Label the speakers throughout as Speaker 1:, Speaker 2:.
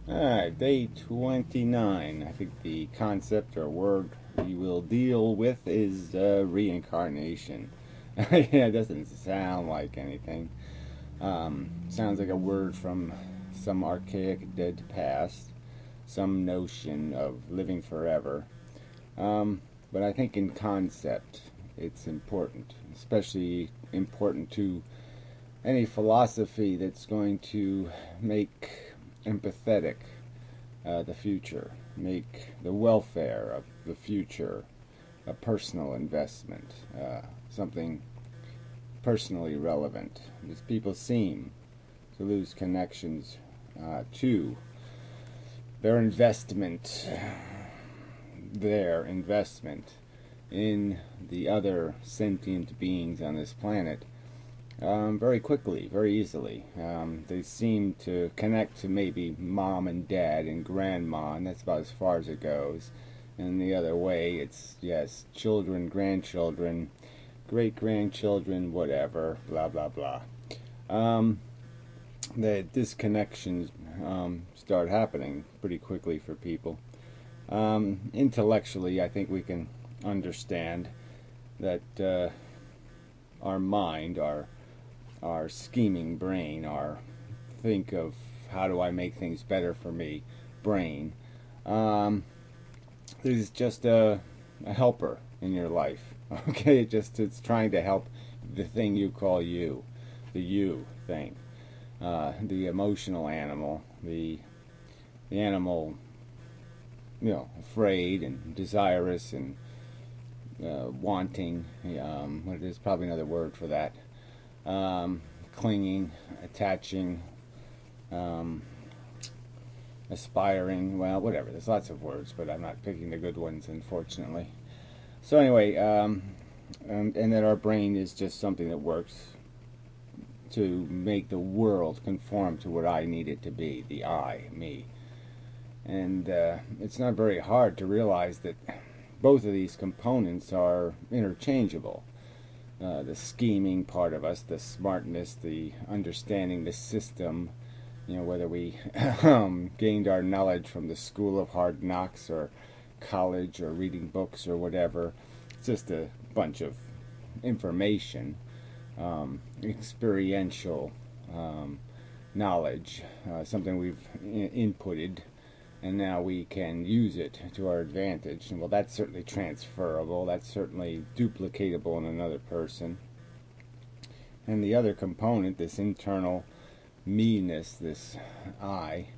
Speaker 1: Alright, day 29. I think the concept or word we will deal with is reincarnation. Yeah, it doesn't sound like anything. Sounds like a word from some archaic dead past, some notion of living forever. But I think in concept it's important, especially important to any philosophy that's going to make empathetic the future, make the welfare of the future a personal investment, something personally relevant. Because people seem to lose connections to their investment, in the other sentient beings on this planet very quickly, very easily. They seem to connect to maybe mom and dad and grandma, and that's about as far as it goes. And the other way, it's, yes, children, grandchildren, great-grandchildren, whatever, blah, blah, blah. The disconnections start happening pretty quickly for people. Intellectually, I think we can understand that our mind, our scheming brain, our think of how do I make things better for me brain, is just a helper in your life. Okay, it's trying to help the thing you call you, the you thing, the emotional animal, the animal, afraid and desirous and wanting. What is probably another word for that? Clinging, attaching, aspiring, well, whatever. There's lots of words, but I'm not picking the good ones, unfortunately. So anyway, and that our brain is just something that works to make the world conform to what I need it to be, the I, me. And it's not very hard to realize that both of these components are interchangeable. The scheming part of us, the smartness, the understanding the system, whether we gained our knowledge from the school of hard knocks or college or reading books or whatever. It's just a bunch of information, experiential knowledge, something we've inputted, and now we can use it to our advantage. And well, that's certainly transferable, that's certainly duplicatable in another person. And the other component, this internal me-ness, this I,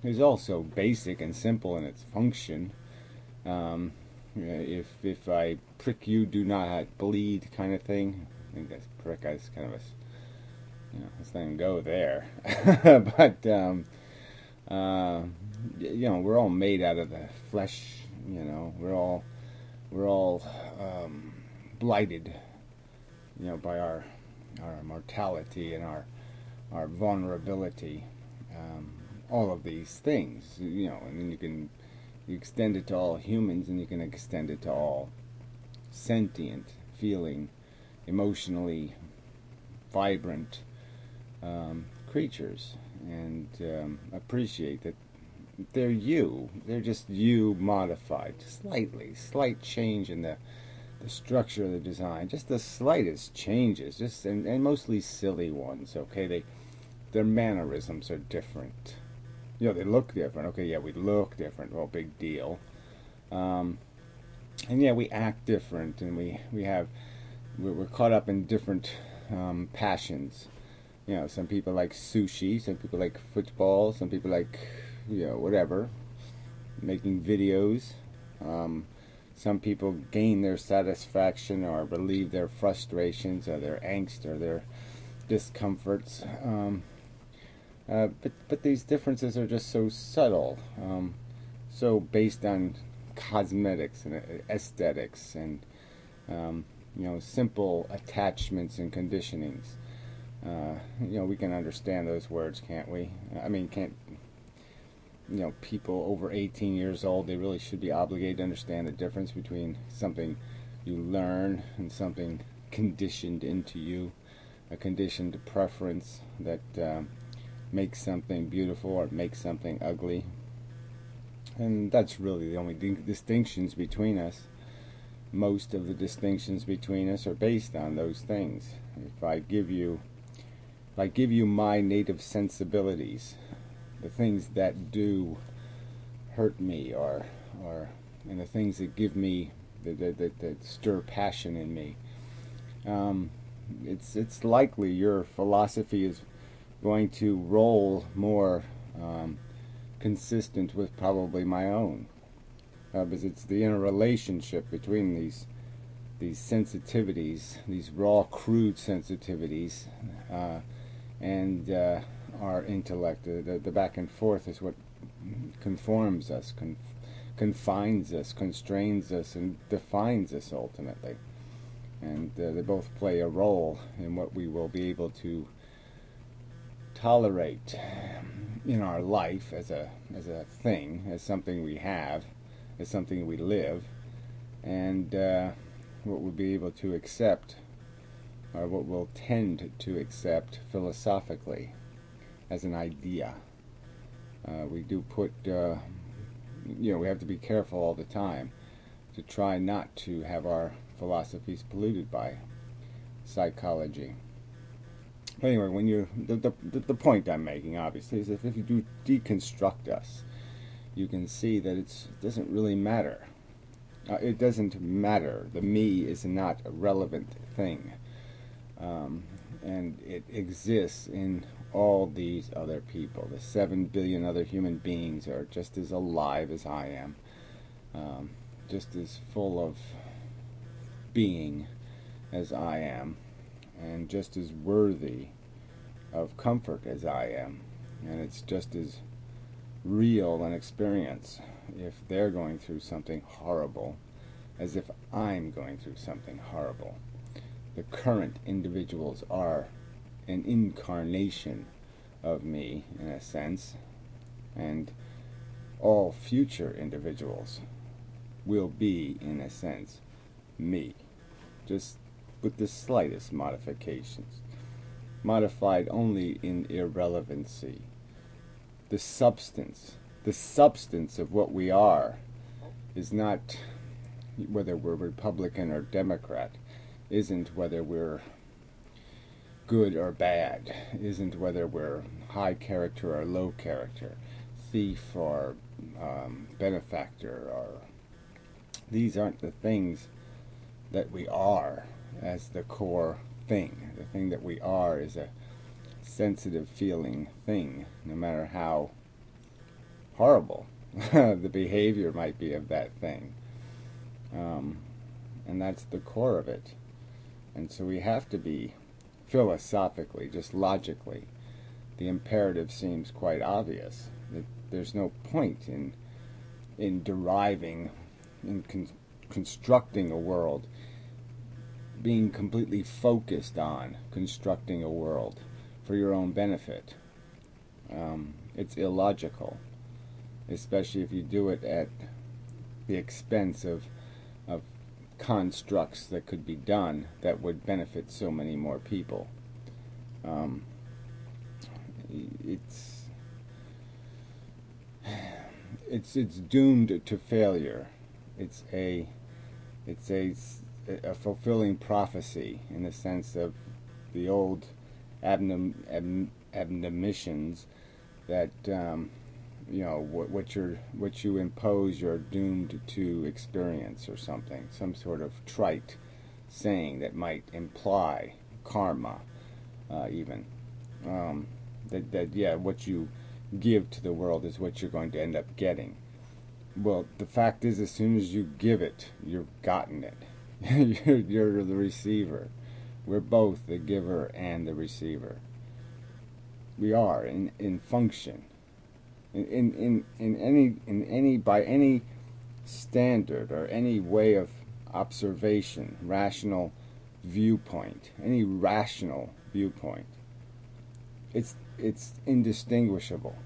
Speaker 1: is also basic and simple in its function. If I prick you, do not bleed, kind of thing. I think that's prick. That's kind of a, let's not even go there. But we're all made out of the flesh. We're all blighted, by our mortality and our vulnerability. All of these things, and then you extend it to all humans, and you can extend it to all sentient, feeling, emotionally vibrant creatures, and appreciate that they're you. They're just you modified slightly, slight change in the structure of the design, just the slightest changes, and mostly silly ones. Okay, their mannerisms are different. They look different. Okay, yeah, we look different. Well, big deal. And yeah, we act different, and we're caught up in different passions. Some people like sushi, some people like football, some people like, whatever, making videos. Some people gain their satisfaction or relieve their frustrations or their angst or their discomforts. But these differences are just so subtle, so based on cosmetics and aesthetics and simple attachments and conditionings. We can understand those words, can't we? I mean, can't people over 18 years old, they really should be obligated to understand the difference between something you learn and something conditioned into you, a conditioned preference that makes something beautiful or makes something ugly. And that's really the only distinctions between us. Most of the distinctions between us are based on those things. If I give you my native sensibilities, the things that do hurt me, or and the things that give me that stir passion in me, it's likely your philosophy is going to roll more consistent with probably my own, because it's the interrelationship between these sensitivities, these raw, crude sensitivities, and our intellect. The back and forth is what conforms us, confines us, constrains us, and defines us ultimately. And they both play a role in what we will be able to tolerate in our life as a thing, as something we have, as something we live, and what we'll be able to accept, or what we'll tend to accept philosophically as an idea. We do put, we have to be careful all the time to try not to have our philosophies polluted by psychology. But anyway, when you the point I'm making, obviously, is if you do deconstruct us, you can see that it doesn't really matter. It doesn't matter. The me is not a relevant thing, and it exists in all these other people. The 7 billion other human beings are just as alive as I am, just as full of being as I am, and just as worthy of comfort as I am. And it's just as real an experience if they're going through something horrible as if I'm going through something horrible. The current individuals are an incarnation of me, in a sense, and all future individuals will be, in a sense, me, just with the slightest modifications, modified only in irrelevancy. The substance of what we are is not whether we're Republican or Democrat, isn't whether we're good or bad, isn't whether we're high character or low character, thief or benefactor, or these aren't the things that we are as the core thing. The thing that we are is a sensitive feeling thing, no matter how horrible the behavior might be of that thing. And that's the core of it. And so we have to be philosophically, just logically. The imperative seems quite obvious. That there's no point in deriving, in constructing a world, being completely focused on constructing a world for your own benefit. It's illogical, especially if you do it at the expense of constructs that could be done that would benefit so many more people. It's doomed to failure. It's a fulfilling prophecy, in the sense of the old admonitions that what you impose, you're doomed to experience, or something, some sort of trite saying that might imply karma, even that what you give to the world is what you're going to end up getting. Well, the fact is, as soon as you give it, you've gotten it. You're the receiver. We're both the giver and the receiver. We are in function. In any by any standard or any way of observation, rational viewpoint, any rational viewpoint, it's indistinguishable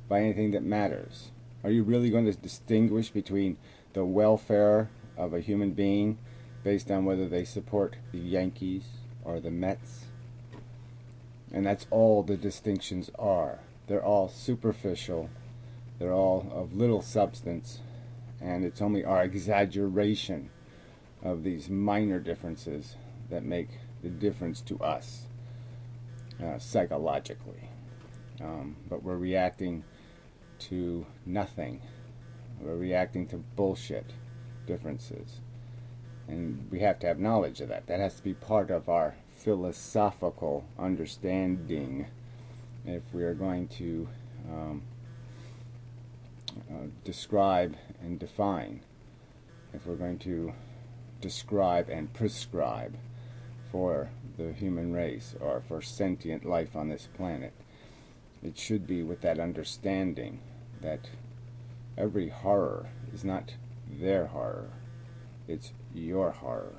Speaker 1: by anything that matters. Are you really going to distinguish between the welfare of a human being based on whether they support the Yankees or the Mets? And that's all the distinctions are. They're all superficial. They're all of little substance. And it's only our exaggeration of these minor differences that make the difference to us psychologically. But we're reacting to nothing. We're reacting to bullshit differences. And we have to have knowledge of that. That has to be part of our philosophical understanding if we are going to describe and define, if we're going to describe and prescribe for the human race or for sentient life on this planet. It should be with that understanding that every horror is not their horror, it's your horror.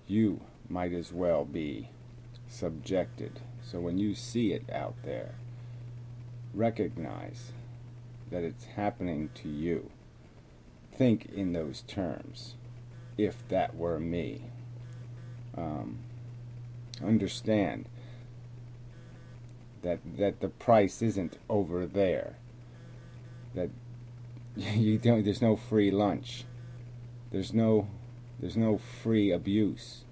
Speaker 1: You might as well be subjected. So when you see it out there, recognize that it's happening to you. Think in those terms. If that were me. Understand that the price isn't over there. That there's no free lunch. There's no free abuse.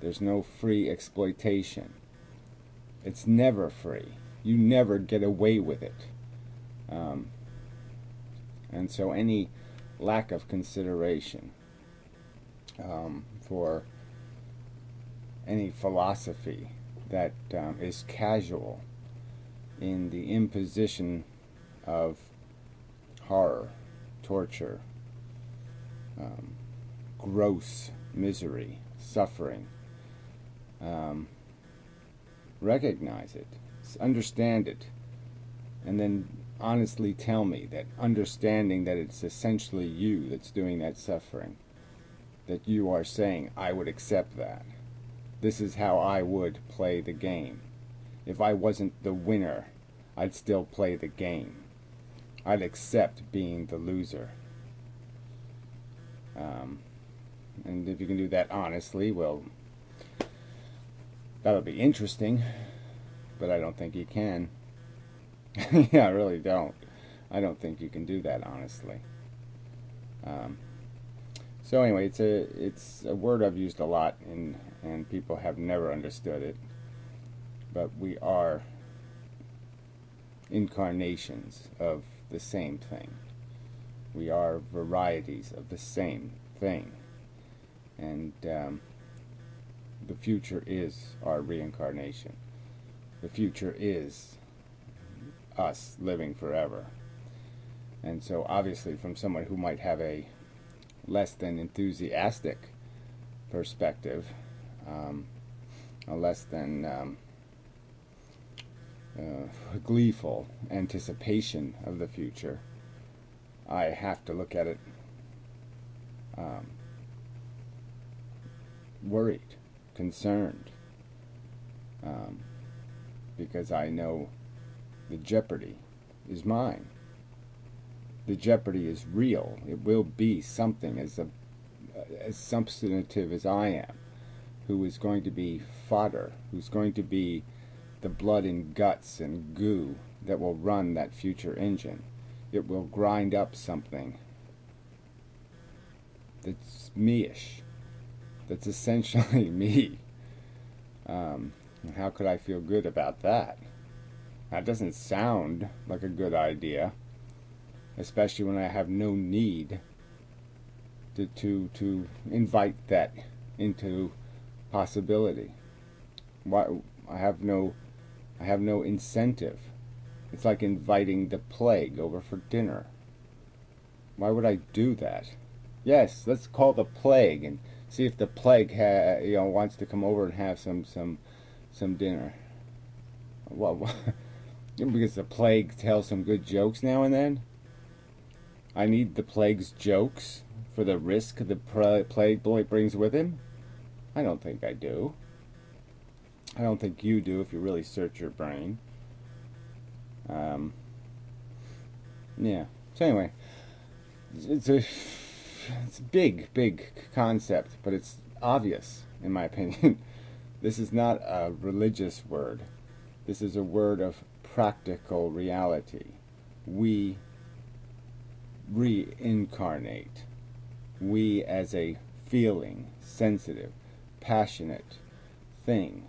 Speaker 1: There's no free exploitation. It's never free. You never get away with it. And so any lack of consideration for any philosophy that is casual in the imposition of horror, torture, gross misery, suffering. Recognize it, understand it, and then honestly tell me that understanding that it's essentially you that's doing that suffering, that you are saying, I would accept that. This is how I would play the game. If I wasn't the winner, I'd still play the game. I'd accept being the loser. And if you can do that honestly, well, that would be interesting, but I don't think you can. Yeah, I really don't. I don't think you can do that honestly. So anyway, it's a word I've used a lot, and people have never understood it. But we are incarnations of the same thing. We are varieties of the same thing. And the future is our reincarnation. The future is us living forever. And so obviously from someone who might have a less than enthusiastic perspective, a less than gleeful anticipation of the future, I have to look at it worried, concerned, because I know the jeopardy is mine. The jeopardy is real. It will be something as substantive as I am, who is going to be fodder, who's going to be the blood and guts and goo that will run that future engine. It will grind up something that's me-ish, that's essentially me. And how could I feel good about that? That doesn't sound like a good idea, especially when I have no need to invite that into possibility. Why I have no incentive. It's like inviting the plague over for dinner. Why would I do that? Yes, let's call the plague and see if the plague wants to come over and have some dinner. Well, because the plague tells some good jokes now and then. I need the plague's jokes for the risk the plague brings with him? I don't think I do. I don't think you do if you really search your brain. Yeah. So anyway, it's a big concept, but it's obvious, in my opinion. This is not a religious word. This is a word of practical reality. We reincarnate. We as a feeling, sensitive, passionate thing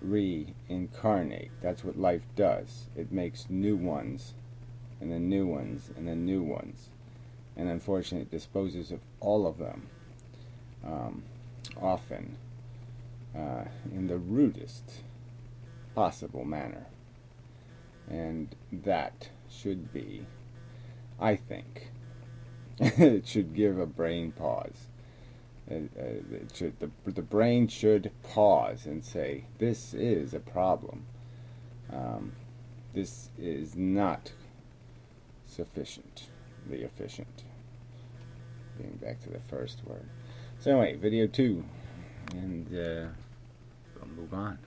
Speaker 1: reincarnate. That's what life does. It makes new ones, and then new ones, and then new ones. And unfortunately, it disposes of all of them, often in the rudest possible manner. And that should be, I think, it should give a brain pause. The brain should pause and say, this is a problem. This is not sufficiently efficient. Getting back to the first word. So anyway, video 2, and we'll move on.